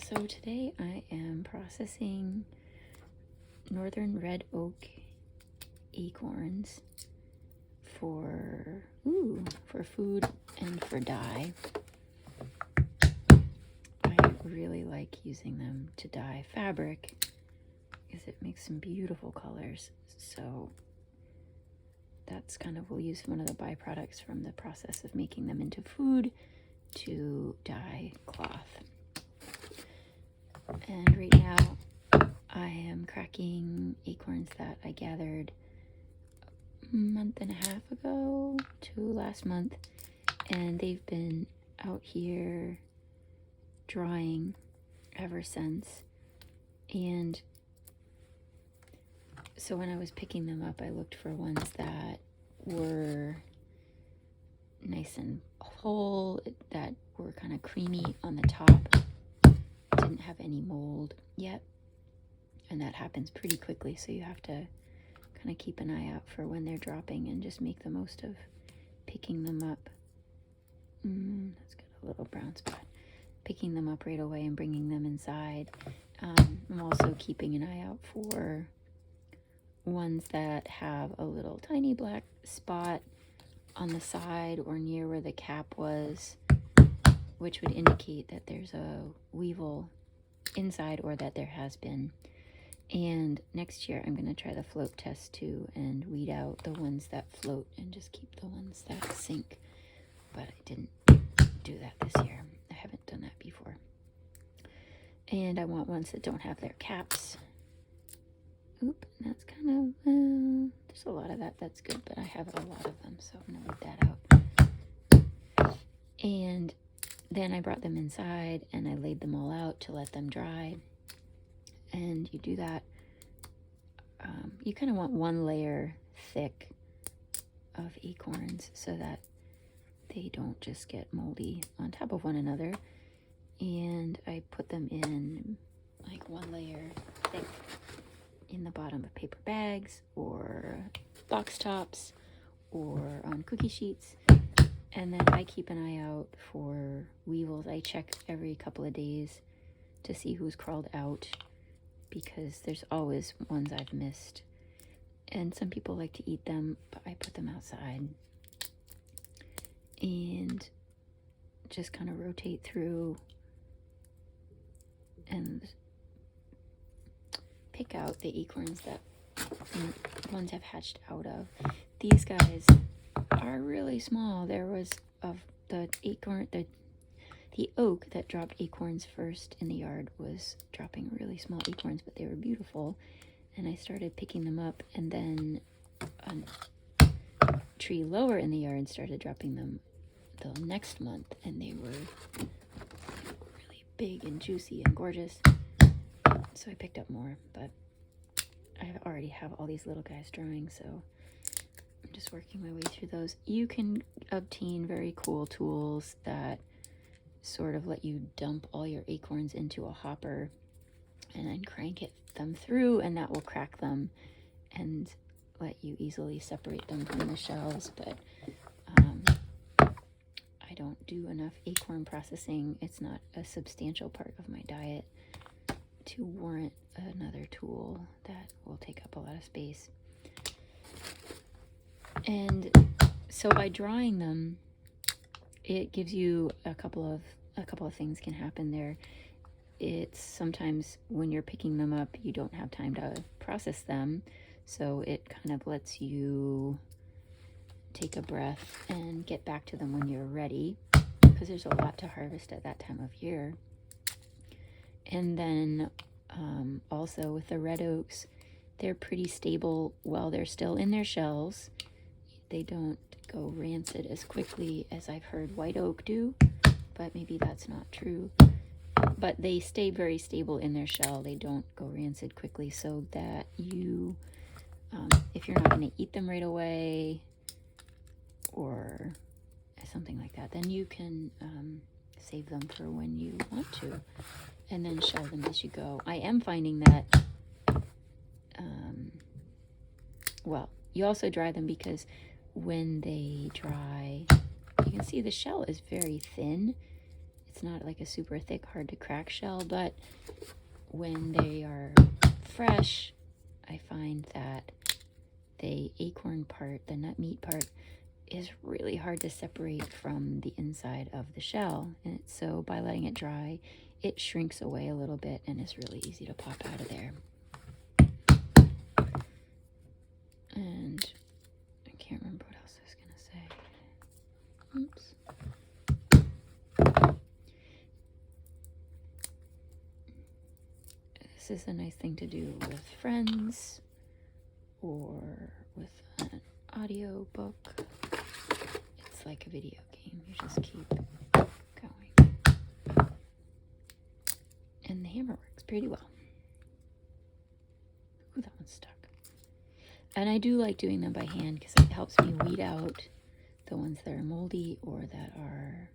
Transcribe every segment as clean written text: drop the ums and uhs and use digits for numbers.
So today I am processing northern red oak acorns for food and for dye. I really like using them to dye fabric because it makes some beautiful colors. So that's we'll use one of the byproducts from the process of making them into food to dye cloth. And right now I am cracking acorns that I gathered a month and a half ago to last month, and they've been out here drying ever since. And so when I was picking them up, I looked for ones that were nice and whole, that were kind of creamy on the top, didn't have any mold yet, and that happens pretty quickly, so you have to kind of keep an eye out for when they're dropping and just make the most of picking them up. That's got a little brown spot. Picking them up right away and bringing them inside. I'm also keeping an eye out for ones that have a little tiny black spot on the side or near where the cap was, which would indicate that there's a weevil inside or that there has been. And next year I'm going to try the float test too and weed out the ones that float and just keep the ones that sink. But I didn't do that this year. I haven't done that before. And I want ones that don't have their caps. That's kind of, there's a lot of that. That's good, but I have a lot of them, so I'm going to leave that out. And then I brought them inside and I laid them all out to let them dry. And you do that. You kind of want one layer thick of acorns so that they don't just get moldy on top of one another. And I put them in like one layer thick in the bottom of paper bags or box tops or on cookie sheets. And then I keep an eye out for weevils. I check every couple of days to see who's crawled out, because there's always ones I've missed. And some people like to eat them, but I put them outside and just kind of rotate through and pick out the acorns that ones have hatched out of. These guys are really small. There was of the acorn, the oak that dropped acorns first in the yard was dropping really small acorns, but they were beautiful. And I started picking them up, and then a tree lower in the yard started dropping them the next month, and they were really big and juicy and gorgeous. So I picked up more, but I already have all these little guys drying, so I'm just working my way through those. You can obtain very cool tools that sort of let you dump all your acorns into a hopper and then crank them through, and that will crack them and let you easily separate them from the shells. But I don't do enough acorn processing. It's not a substantial part of my diet to warrant another tool that will take up a lot of space. And so by drying them, it gives you a couple of things can happen there. It's sometimes when you're picking them up, you don't have time to process them, so it kind of lets you take a breath and get back to them when you're ready, because there's a lot to harvest at that time of year. And then also with the red oaks, they're pretty stable while they're still in their shells. They don't go rancid as quickly as I've heard white oak do, but maybe that's not true. But they stay very stable in their shell. They don't go rancid quickly, so that you, if you're not going to eat them right away or something like that, then you can save them for when you want to and then shell them as you go. I am finding that, well, you also dry them because when they dry, you can see the shell is very thin. It's not like a super thick, hard to crack shell, but when they are fresh, I find that the acorn part, the nut meat part, is really hard to separate from the inside of the shell. And so by letting it dry, it shrinks away a little bit and is really easy to pop out of there. And I can't remember what else I was going to say. Oops. This is a nice thing to do with friends or with an audio book. It's like a video game. You just keep going. And the hammer works pretty well. Ooh, that one's stuck. And I do like doing them by hand because it helps me weed out the ones that are moldy or that are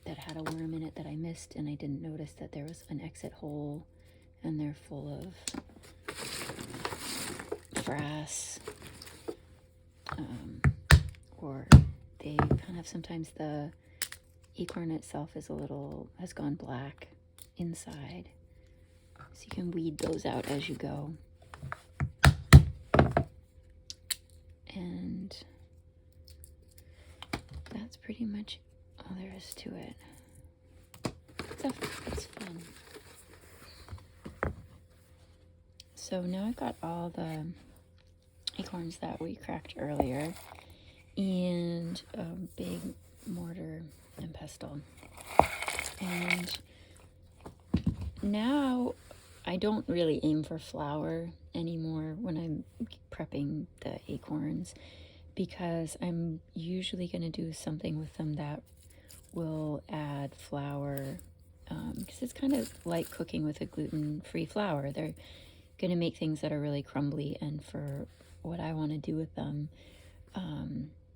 that had a worm in it that I missed, and I didn't notice that there was an exit hole, and they're full of frass, or they kind of, sometimes the acorn itself has gone black inside, so you can weed those out as you go. And that's pretty much all there is to it. It's fun. So now I've got all the acorns that we cracked earlier and a big mortar and pestle. And now I don't really aim for flour anymore when I'm prepping the acorns, because I'm usually going to do something with them that will add flour, because it's kind of like cooking with a gluten-free flour. They're going to make things that are really crumbly, and for what I want to do with them,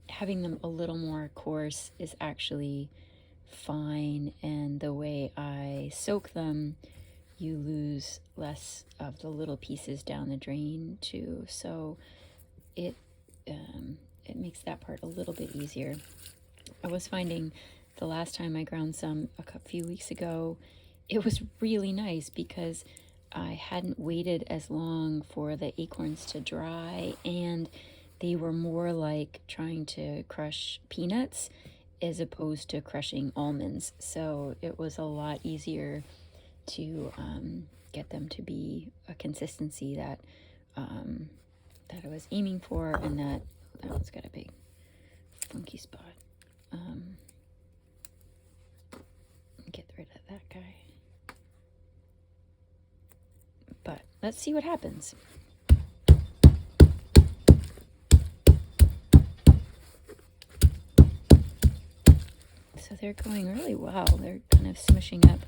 having them a little more coarse is actually fine. And the way I soak them, you lose less of the little pieces down the drain too, so it makes that part a little bit easier. I was finding the last time I ground some a few weeks ago, it was really nice because I hadn't waited as long for the acorns to dry, and they were more like trying to crush peanuts as opposed to crushing almonds. So it was a lot easier to get them to be a consistency that that I was aiming for, and that one's got a big funky spot. Get rid of that guy. But let's see what happens. So they're going really well. They're kind of smushing up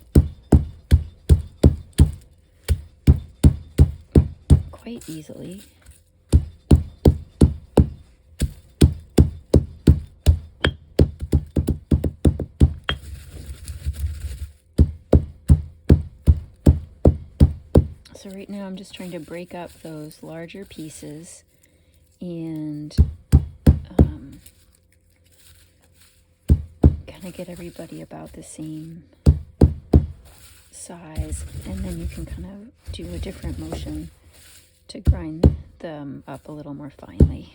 quite easily. So right now I'm just trying to break up those larger pieces and kind of get everybody about the same size, and then you can kind of do a different motion to grind them up a little more finely.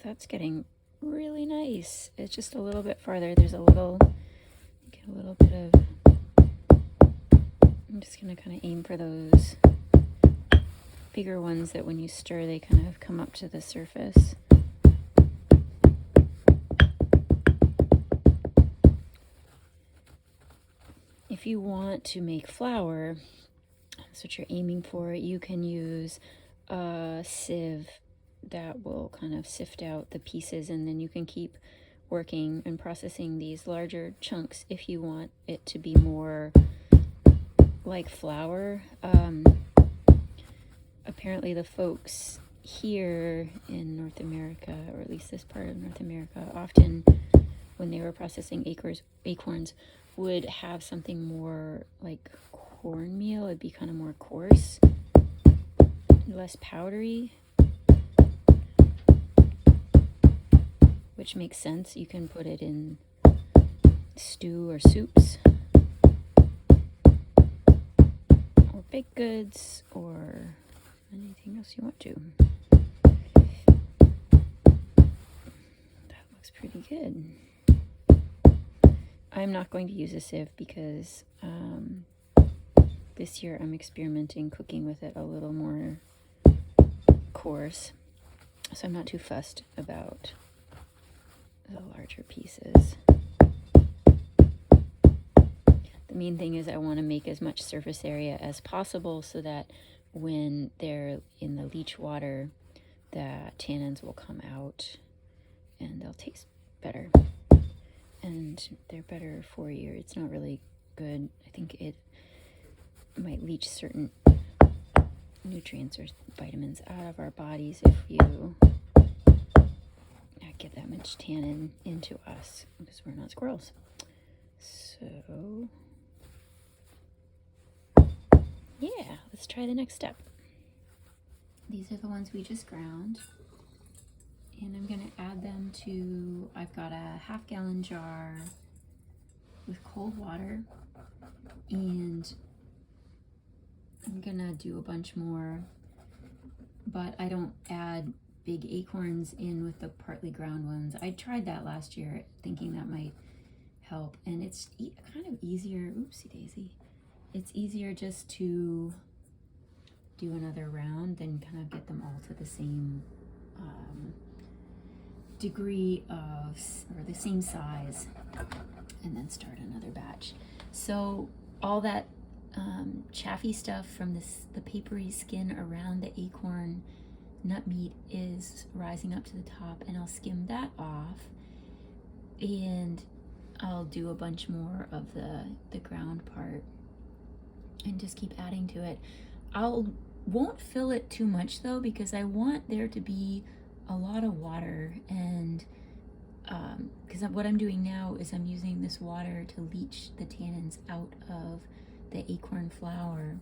That's getting really nice. It's just a little bit farther. There's a little, get a little bit of, I'm just going to kind of aim for those bigger ones that when you stir, they kind of come up to the surface. If you want to make flour, that's what you're aiming for, you can use a sieve that will kind of sift out the pieces, and then you can keep working and processing these larger chunks if you want it to be more like flour. apparently the folks here in North America, or at least this part of North America, often when they were processing acorns would have something more like cornmeal. It'd be kind of more coarse, less powdery, which makes sense. You can put it in stew or soups, or baked goods, or anything else you want to. That looks pretty good. I'm not going to use a sieve because this year I'm experimenting cooking with it a little more coarse, so I'm not too fussed about the larger pieces. The main thing is I want to make as much surface area as possible so that when they're in the leach water, the tannins will come out and they'll taste better. And they're better for you. It's not really good. I think it might leach certain nutrients or vitamins out of our bodies if you not get that much tannin into us, because we're not squirrels. So yeah, let's try the next step. These are the ones we just ground, and I'm gonna add them to, I've got a half-gallon jar with cold water, and I'm gonna do a bunch more, but I don't add big acorns in with the partly ground ones. I tried that last year thinking that might help, and it's kind of easier, oopsie daisy, it's easier just to do another round than kind of get them all to the same degree of, or the same size, and then start another batch. So all that chaffy stuff from the papery skin around the acorn nut meat is rising up to the top, and I'll skim that off, and I'll do a bunch more of the ground part and just keep adding to it. Won't fill it too much though, because I want there to be a lot of water, and because what I'm doing now is I'm using this water to leach the tannins out of the acorn flour,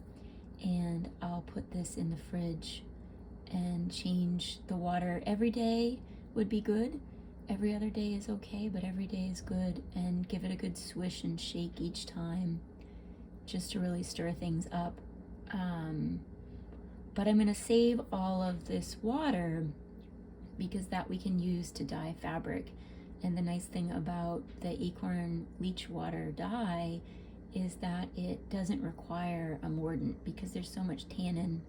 and I'll put this in the fridge and change the water every day. Would be good. Every other day is okay, but every day is good, and give it a good swish and shake each time just to really stir things up. But I'm going to save all of this water because that we can use to dye fabric. And the nice thing about the acorn leach water dye is that it doesn't require a mordant, because there's so much tannin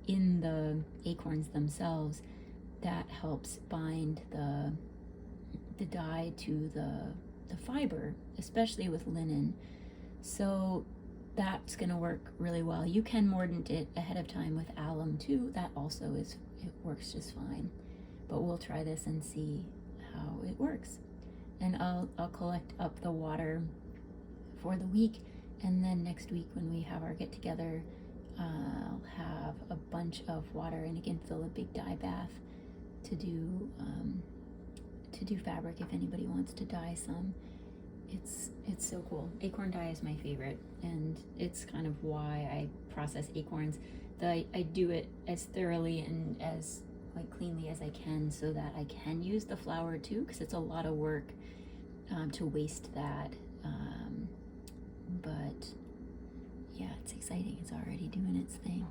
in the acorns themselves that helps bind the dye to the fiber, especially with linen. So that's going to work really well. You can mordant it ahead of time with alum too. That also it works just fine. But we'll try this and see how it works. And I'll collect up the water for the week, and then next week when we have our get together, I'll have a bunch of water, and again fill a big dye bath to do fabric if anybody wants to dye some. It's so cool. Acorn dye is my favorite, and it's kind of why I process acorns. I do it as thoroughly and as cleanly as I can, so that I can use the flour too, because it's a lot of work to waste that. But yeah, it's exciting. It's already doing its thing.